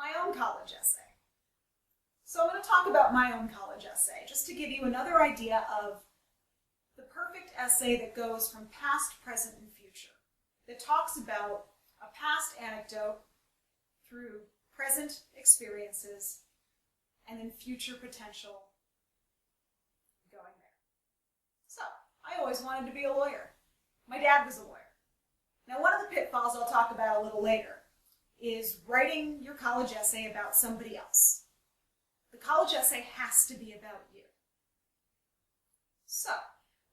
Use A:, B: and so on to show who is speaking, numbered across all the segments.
A: my own college essay. So I'm going to talk about my own college essay, just to give you another idea of the perfect essay that goes from past, present, and future, that talks about a past anecdote through present experiences and then future potential going there. So, I always wanted to be a lawyer. My dad was a lawyer. Now, one of the pitfalls I'll talk about a little later is writing your college essay about somebody else. The college essay has to be about you. So,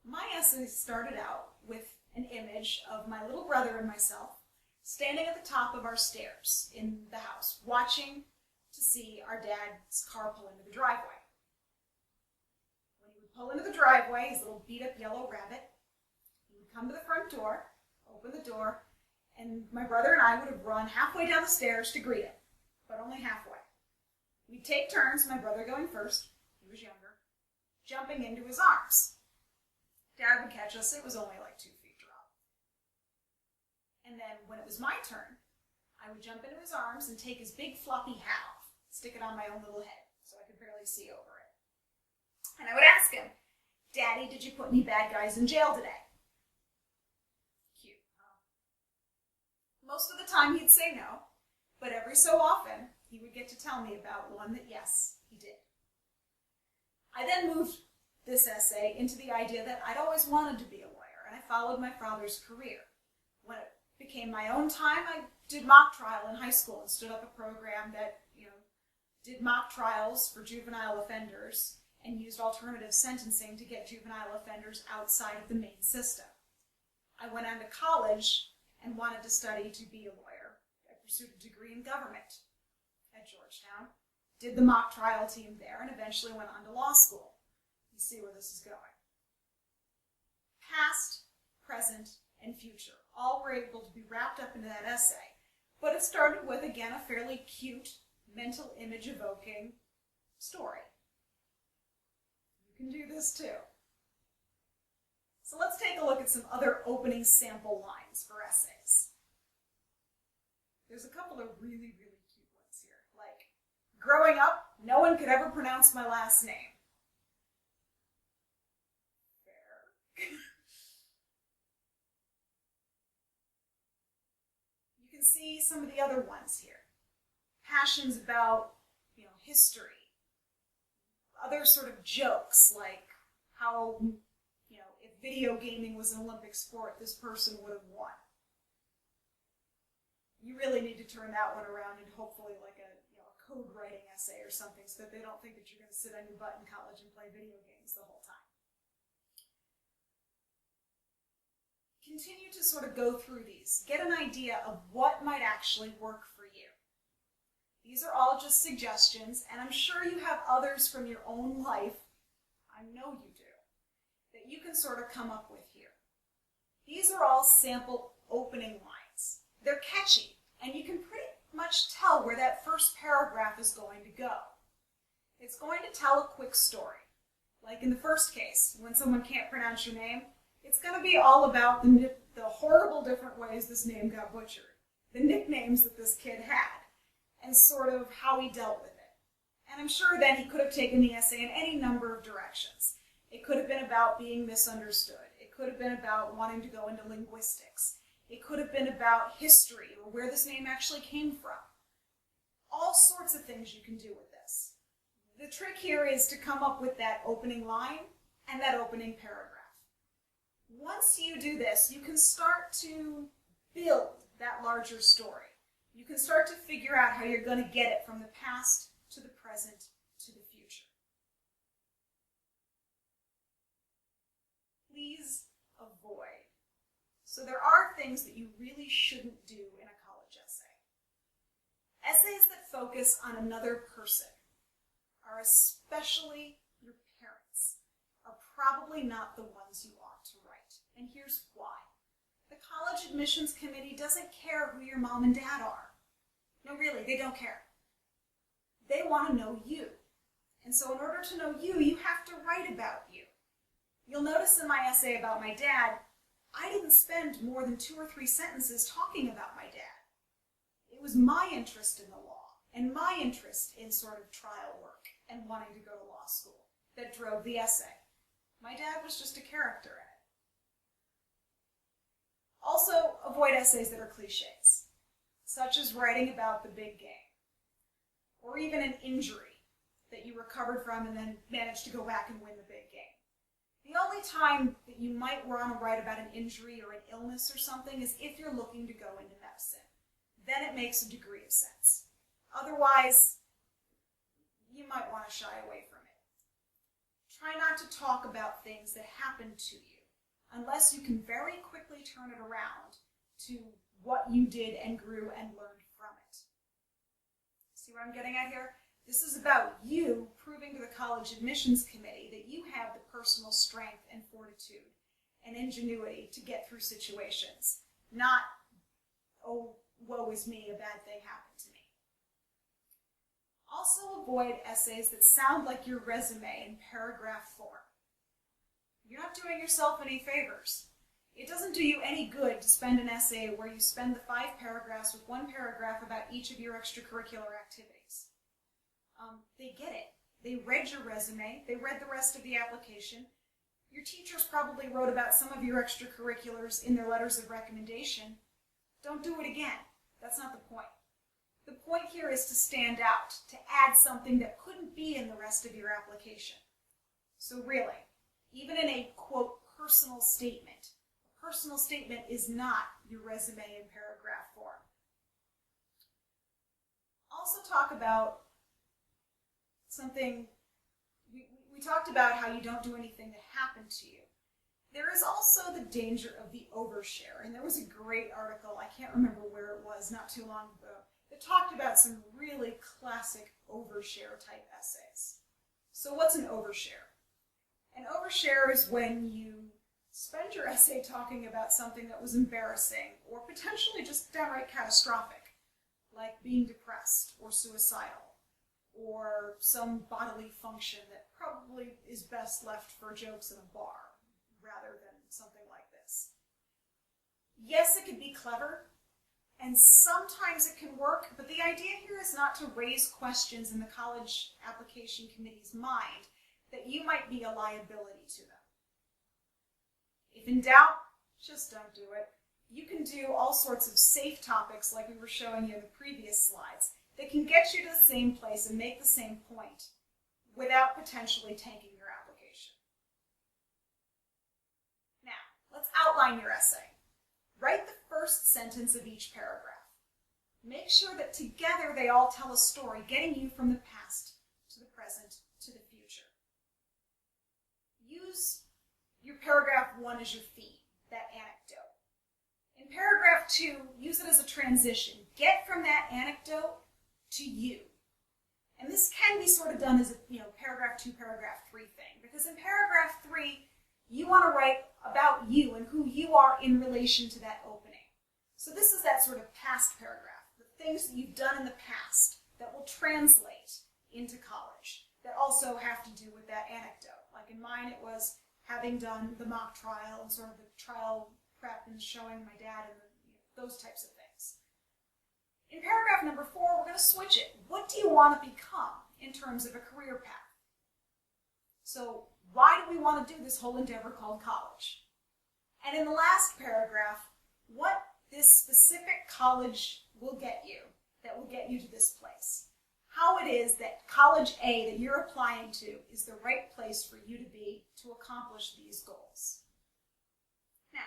A: my essay started out with an image of my little brother and myself standing at the top of our stairs in the house, watching to see our dad's car pull into the driveway. When he would pull into the driveway, his little beat-up yellow rabbit, he would come to the front door, open the door, and my brother and I would have run halfway down the stairs to greet him, but only halfway. We'd take turns, my brother going first, he was younger, jumping into his arms. Dad would catch us, it was only like 2 feet drop. And then when it was my turn, I would jump into his arms and take his big floppy hat off, stick it on my own little head so I could barely see over it. And I would ask him, "Daddy, did you put any bad guys in jail today?" Cute, huh? Most of the time he'd say no, but every so often he would get to tell me about one that yes, he did. I then moved this essay into the idea that I'd always wanted to be a lawyer, and I followed my father's career. When it became my own time, I did mock trial in high school and stood up a program that, did mock trials for juvenile offenders and used alternative sentencing to get juvenile offenders outside of the main system. I went on to college and wanted to study to be a lawyer. I pursued a degree in government at Georgetown, did the mock trial team there, and eventually went on to law school. You see where this is going. Past, present, and future all were able to be wrapped up into that essay, but it started with, again, a fairly cute, mental image-evoking story. You can do this too. So let's take a look at some other opening sample lines for essays. There's a couple of really, really cute ones here, like, "Growing up, no one could ever pronounce my last name." You can see some of the other ones here. Passions about, history. Other sort of jokes, like how, if video gaming was an Olympic sport, this person would have won. You really need to turn that one around and hopefully like a code writing essay or something so that they don't think that you're going to sit on your butt in college and play video games the whole time. Continue to sort of go through these. Get an idea of what might actually work for you. These are all just suggestions, and I'm sure you have others from your own life, I know you do, that you can sort of come up with here. These are all sample opening lines. They're catchy, and you can pretty much tell where that first paragraph is going to go. It's going to tell a quick story. Like in the first case, when someone can't pronounce your name, it's going to be all about the horrible different ways this name got butchered, the nicknames that this kid had, and sort of how he dealt with it. And I'm sure then he could have taken the essay in any number of directions. It could have been about being misunderstood. It could have been about wanting to go into linguistics. It could have been about history or where this name actually came from. All sorts of things you can do with this. The trick here is to come up with that opening line and that opening paragraph. Once you do this, you can start to build that larger story. You can start to figure out how you're going to get it from the past to the present to the future. Please avoid. So there are things that you really shouldn't do in a college essay. Essays that focus on another person, are especially your parents, are probably not the ones you ought to write. And here's why. The college admissions committee doesn't care who your mom and dad are. No, really, they don't care. They want to know you. And so in order to know you, you have to write about you. You'll notice in my essay about my dad, I didn't spend more than 2 or 3 sentences talking about my dad. It was my interest in the law. and my interest in sort of trial work and wanting to go to law school that drove the essay. My dad was just a character in it. Also, avoid essays that are cliches, such as writing about the big game, or even an injury that you recovered from and then managed to go back and win the big game. The only time that you might want to write about an injury or an illness or something is if you're looking to go into medicine. Then it makes a degree of sense. Otherwise, you might want to shy away from it. Try not to talk about things that happened to you unless you can very quickly turn it around to what you did and grew and learned from it. See what I'm getting at here? This is about you proving to the college admissions committee that you have the personal strength and fortitude and ingenuity to get through situations, not, oh, woe is me, a bad thing happened to me. Also avoid essays that sound like your resume in paragraph form. You're not doing yourself any favors. It doesn't do you any good to spend an essay where you spend the 5 paragraphs with 1 paragraph about each of your extracurricular activities. They get it. They read your resume. They read the rest of the application. Your teachers probably wrote about some of your extracurriculars in their letters of recommendation. Don't do it again. That's not the point. The point here is to stand out, to add something that couldn't be in the rest of your application. So really, even in a, quote, personal statement, a personal statement is not your resume in paragraph form. Also talk about something, we talked about how you don't do anything that happened to you. There is also the danger of the overshare, and there was a great article, I can't remember where it was, not too long ago, that talked about some really classic overshare type essays. So what's an overshare? An overshare is when you spend your essay talking about something that was embarrassing or potentially just downright catastrophic, like being depressed or suicidal, or some bodily function that probably is best left for jokes in a bar rather than something like this. Yes, it could be clever, and sometimes it can work, but the idea here is not to raise questions in the college application committee's mind that you might be a liability to them. If in doubt, just don't do it. You can do all sorts of safe topics like we were showing you in the previous slides that can get you to the same place and make the same point without potentially tanking your application. Now, let's outline your essay. Write the first sentence of each paragraph. Make sure that together they all tell a story, getting you from the past to the present to the future. Use your paragraph 1 as your theme, that anecdote. In paragraph 2, use it as a transition. Get from that anecdote to you. And this can be sort of done as a paragraph 2, paragraph 3 thing, because in paragraph 3, you want to write about you and who you are in relation to that opening. So this is that sort of past paragraph, the things that you've done in the past that will translate into college, that also have to do with that anecdote. Like in mine, it was having done the mock trial and sort of the trial prep and showing my dad and those types of things. In paragraph number 4, we're going to switch it. What do you want to become in terms of a career path? So why do we want to do this whole endeavor called college? And in the last paragraph, what this specific college will get you, that will get you to this place. How it is that college A that you're applying to is the right place for you to be to accomplish these goals. Now,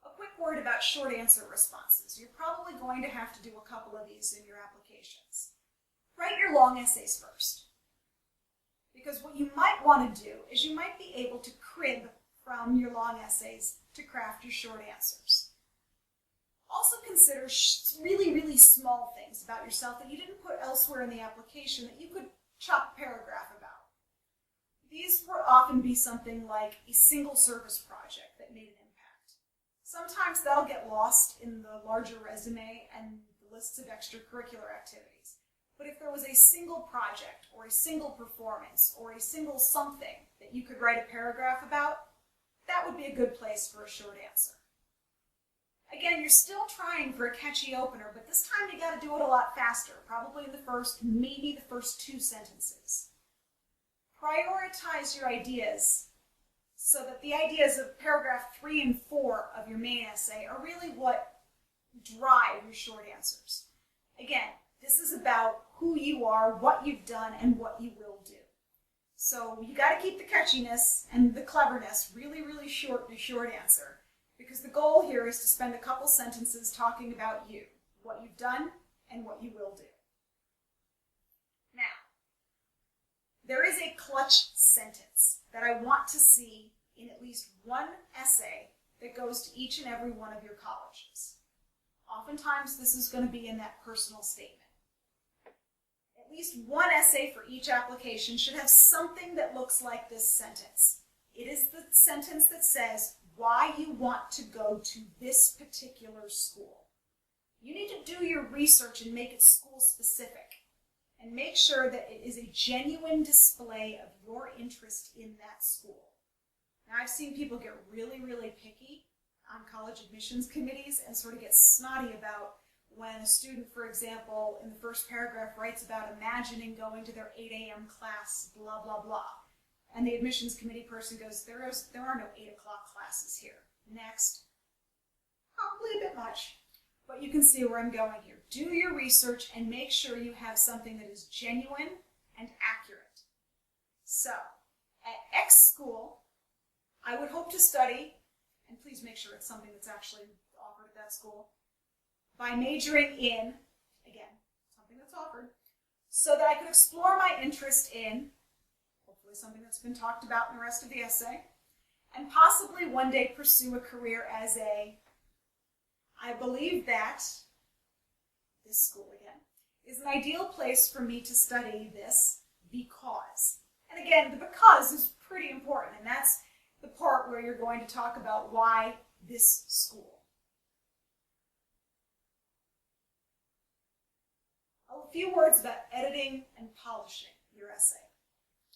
A: a quick word about short answer responses. You're probably going to have to do a couple of these in your applications. Write your long essays first. Because what you might want to do is you might be able to crib from your long essays to craft your short answers. Also consider really, really small things about yourself that you didn't put elsewhere in the application that you could chop a paragraph about. These will often be something like a single service project that made an impact. Sometimes that'll get lost in the larger resume and the lists of extracurricular activities. But if there was a single project or a single performance or a single something that you could write a paragraph about, that would be a good place for a short answer. Again, you're still trying for a catchy opener, but this time you got to do it a lot faster, probably in the first, maybe the first 2 sentences. Prioritize your ideas so that the ideas of paragraph 3 and 4 of your main essay are really what drive your short answers. Again, this is about who you are, what you've done, and what you will do. So you got to keep the catchiness and the cleverness really, really short in a short answer, because the goal here is to spend a couple sentences talking about you, what you've done, and what you will do. Now, there is a clutch sentence that I want to see in at least one essay that goes to each and every one of your colleges. Oftentimes, this is going to be in that personal statement. At least one essay for each application should have something that looks like this sentence. It is the sentence that says why you want to go to this particular school. You need to do your research and make it school specific, and make sure that it is a genuine display of your interest in that school. Now, I've seen people get really, really picky on college admissions committees and sort of get snotty about when a student, for example, in the first paragraph writes about imagining going to their 8 a.m. class, blah, blah, blah. And the admissions committee person goes, there are no 8 o'clock classes here. Next. Probably a bit much, but you can see where I'm going here. Do your research and make sure you have something that is genuine and accurate. So, at X school, I would hope to study, and please make sure it's something that's actually offered at that school, by majoring in, again, something that's offered, so that I could explore my interest in, hopefully something that's been talked about in the rest of the essay, and possibly one day pursue a career as I believe that this school, again, is an ideal place for me to study this because. And again, the because is pretty important, and that's the part where you're going to talk about why this school. A few words about editing and polishing your essay.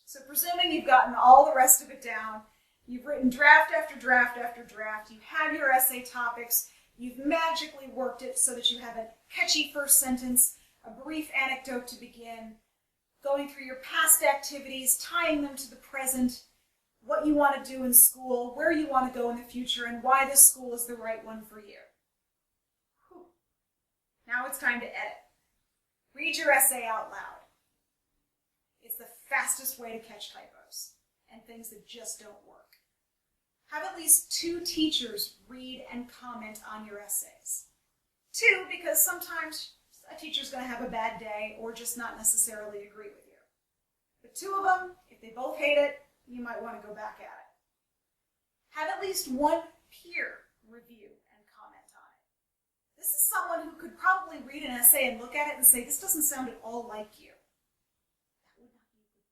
A: So presuming you've gotten all the rest of it down, you've written draft after draft after draft, you have your essay topics, you've magically worked it so that you have a catchy first sentence, a brief anecdote to begin, going through your past activities, tying them to the present, what you want to do in school, where you want to go in the future, and why this school is the right one for you. Whew. Now it's time to edit. Read your essay out loud. It's the fastest way to catch typos and things that just don't work. Have at least 2 teachers read and comment on your essays. 2, because sometimes a teacher's going to have a bad day or just not necessarily agree with you. But 2 of them, if they both hate it, you might want to go back at it. Have at least 1 peer review and comment on it. This is someone who could probably read an essay and look at it and say, this doesn't sound at all like you. That would not be a good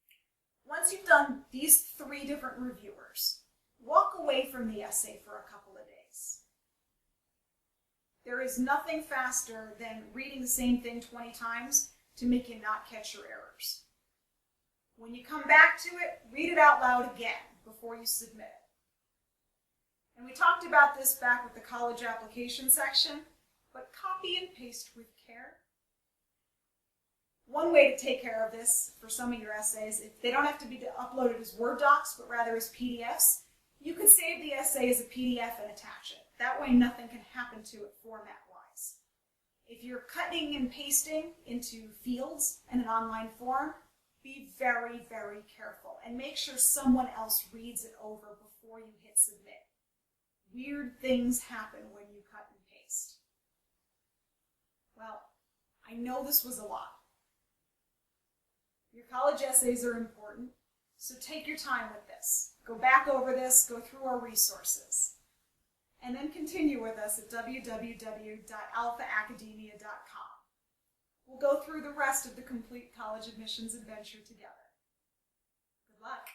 A: thing. Once you've done these 3 different reviewers, walk away from the essay for a couple of days. There is nothing faster than reading the same thing 20 times to make you not catch your errors. When you come back to it, read it out loud again before you submit it. And we talked about this back with the college application section, but copy and paste with care. One way to take care of this for some of your essays, if they don't have to be uploaded as Word docs, but rather as PDFs, you could save the essay as a PDF and attach it. That way nothing can happen to it format-wise. If you're cutting and pasting into fields in an online form, be very, very careful and make sure someone else reads it over before you hit submit. Weird things happen when you cut and paste. Well, I know this was a lot. Your college essays are important, so take your time with this. Go back over this, go through our resources, and then continue with us at www.alphaacademia.com. We'll go through the rest of the complete college admissions adventure together. Good luck.